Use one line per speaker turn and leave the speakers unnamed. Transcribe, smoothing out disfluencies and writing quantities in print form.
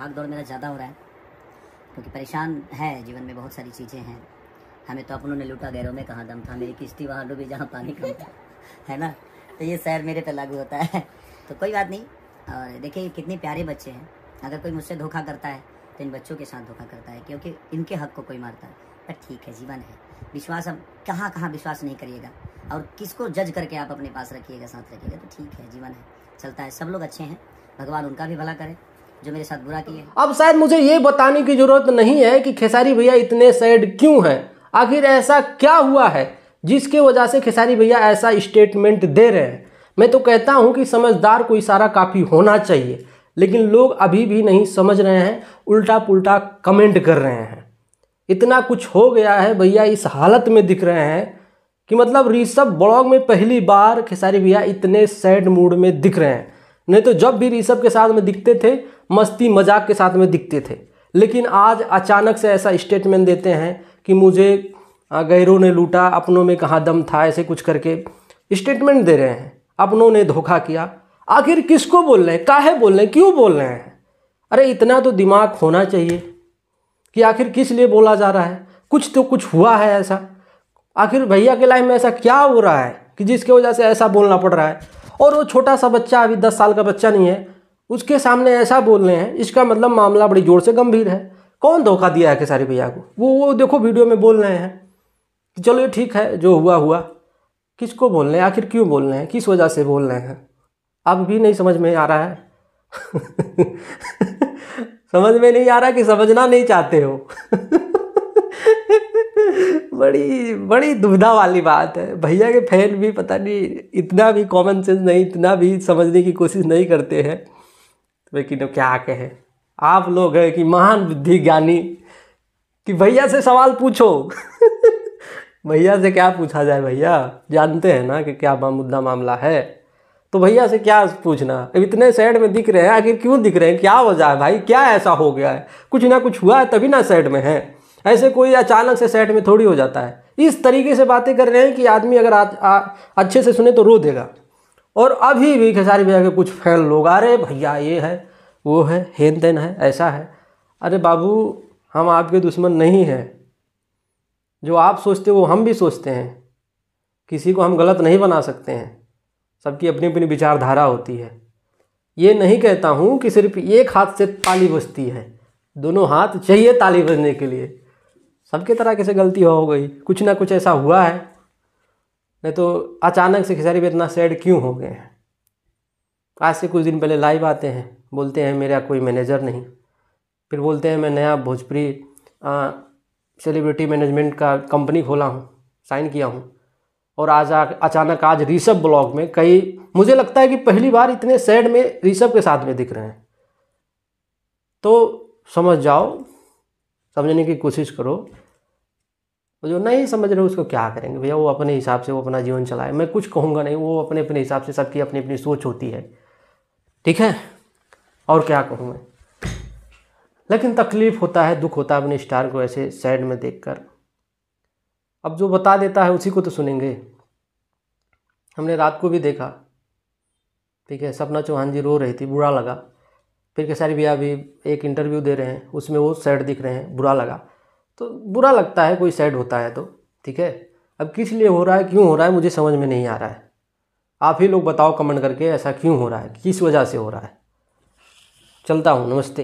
भाग दौड़ मेरा ज़्यादा हो रहा है क्योंकि परेशान है, जीवन में बहुत सारी चीज़ें हैं। हमें तो अपनों ने लूटा, गैरों में कहाँ दम था, मेरी किश्ती वहाँ डूबी जहाँ पानी कम था, है ना। तो ये शायर मेरे पे लागू होता है। तो कोई बात नहीं। और देखिए कितने प्यारे बच्चे हैं। अगर कोई मुझसे धोखा करता है तो इन बच्चों के साथ धोखा करता है, क्योंकि इनके हक को कोई मारता है। पर ठीक है, जीवन है। विश्वास अब कहाँ कहाँ विश्वास नहीं करिएगा, और किसको जज करके आप अपने पास रखिएगा, साथ रखिएगा, तो ठीक है, जीवन है, चलता है। सब लोग अच्छे हैं, भगवान उनका भी भला करे जो मेरे साथ बुरा किए।
अब शायद मुझे ये बताने की जरूरत नहीं है कि खेसारी भैया इतने सैड क्यों हैं। आखिर ऐसा क्या हुआ है जिसके वजह से खेसारी भैया ऐसा स्टेटमेंट दे रहे हैं। मैं तो कहता हूं कि समझदार को इशारा काफ़ी होना चाहिए, लेकिन लोग अभी भी नहीं समझ रहे हैं, उल्टा पुल्टा कमेंट कर रहे हैं। इतना कुछ हो गया है, भैया इस हालत में दिख रहे हैं कि मतलब ऋषभ ब्लॉग में पहली बार खेसारी भैया इतने सैड मूड में दिख रहे हैं। नहीं तो जब भी ऋषभ के साथ में दिखते थे मस्ती मजाक के साथ में दिखते थे, लेकिन आज अचानक से ऐसा स्टेटमेंट देते हैं कि मुझे गैरों ने लूटा, अपनों में कहाँ दम था, ऐसे कुछ करके स्टेटमेंट दे रहे हैं। अपनों ने धोखा किया, आखिर किसको बोल रहे हैं, काहे बोल रहे हैं, क्यों बोल रहे हैं? अरे इतना तो दिमाग होना चाहिए कि आखिर किस लिए बोला जा रहा है। कुछ हुआ है ऐसा। आखिर भैया के लाइफ में ऐसा क्या हो रहा है कि जिसकी वजह से ऐसा बोलना पड़ रहा है। और वो छोटा सा बच्चा, अभी 10 साल का बच्चा नहीं है, उसके सामने ऐसा बोल रहे हैं, इसका मतलब मामला बड़ी जोर से गंभीर है। कौन धोखा दिया है खेसारी भैया को? वो देखो वीडियो में बोल रहे हैं कि चलो ये ठीक है, जो हुआ हुआ। किसको बोल रहे हैं, आखिर क्यों बोल रहे हैं, किस वजह से बोल रहे हैं, अब भी नहीं समझ में आ रहा है। समझ में नहीं आ रहा कि समझना नहीं चाहते हो। बड़ी दुविधा वाली बात है। भैया के फैन भी पता नहीं इतना भी कॉमन सेंस नहीं, इतना भी समझने की कोशिश नहीं करते हैं। लेकिन क्या कहें, आप लोग हैं कि महान बुद्धि ज्ञानी कि भैया से सवाल पूछो। भैया से क्या पूछा जाए, भैया जानते हैं ना कि क्या मुद्दा मामला है, तो भैया से क्या पूछना। अब इतने सैड में दिख रहे हैं, आखिर क्यों दिख रहे हैं, क्या वजह है भाई, क्या ऐसा हो गया है? कुछ ना कुछ हुआ है तभी ना सैड में है। ऐसे कोई अचानक से सैड में थोड़ी हो जाता है। इस तरीके से बातें कर रहे हैं कि आदमी अगर अच्छे से सुने तो रो देगा। और अभी भी खेसारी भैया के कुछ फैन लोग, अरे भैया ये है, वो है, हेन तेन है, ऐसा है। अरे बाबू, हम आपके दुश्मन नहीं हैं। जो आप सोचते हो वो हम भी सोचते हैं। किसी को हम गलत नहीं बना सकते हैं। सबकी अपनी अपनी विचारधारा होती है। ये नहीं कहता हूँ कि सिर्फ एक हाथ से ताली बजती है, दोनों हाथ चाहिए ताली बजने के लिए। सबके तरह कैसे गलती हो गई, कुछ ना कुछ ऐसा हुआ है। नहीं तो अचानक से खेसारी भैया इतना सैड क्यों हो गए हैं? आज से कुछ दिन पहले लाइव आते हैं, बोलते हैं मेरा कोई मैनेजर नहीं, फिर बोलते हैं मैं नया भोजपुरी सेलिब्रिटी मैनेजमेंट का कंपनी खोला हूँ, साइन किया हूँ। और अचानक आज ऋषभ ब्लॉग में मुझे लगता है कि पहली बार इतने सैड में ऋषभ के साथ में दिख रहे हैं। तो समझ जाओ, समझने की कोशिश करो। जो नहीं समझ रहे उसको क्या करेंगे भैया, वो अपने हिसाब से वो अपना जीवन चलाए। मैं कुछ कहूँगा नहीं, वो अपने अपने हिसाब से, सबकी अपनी अपनी सोच होती है, ठीक है। और क्या कहूँ मैं, लेकिन तकलीफ़ होता है, दुख होता है अपने स्टार को ऐसे सैड में देखकर। अब जो बता देता है उसी को तो सुनेंगे। हमने रात को भी देखा, ठीक है, सपना चौहान जी रो रही थी, बुरा लगा। फिर खेसारी भैया भी एक इंटरव्यू दे रहे हैं, उसमें वो सैड दिख रहे हैं, बुरा लगा। तो बुरा लगता है, कोई सैड होता है तो, ठीक है। अब किस लिए हो रहा है, क्यों हो रहा है, मुझे समझ में नहीं आ रहा है। आप ही लोग बताओ कमेंट करके, ऐसा क्यों हो रहा है, किस वजह से हो रहा है। चलता हूँ, नमस्ते।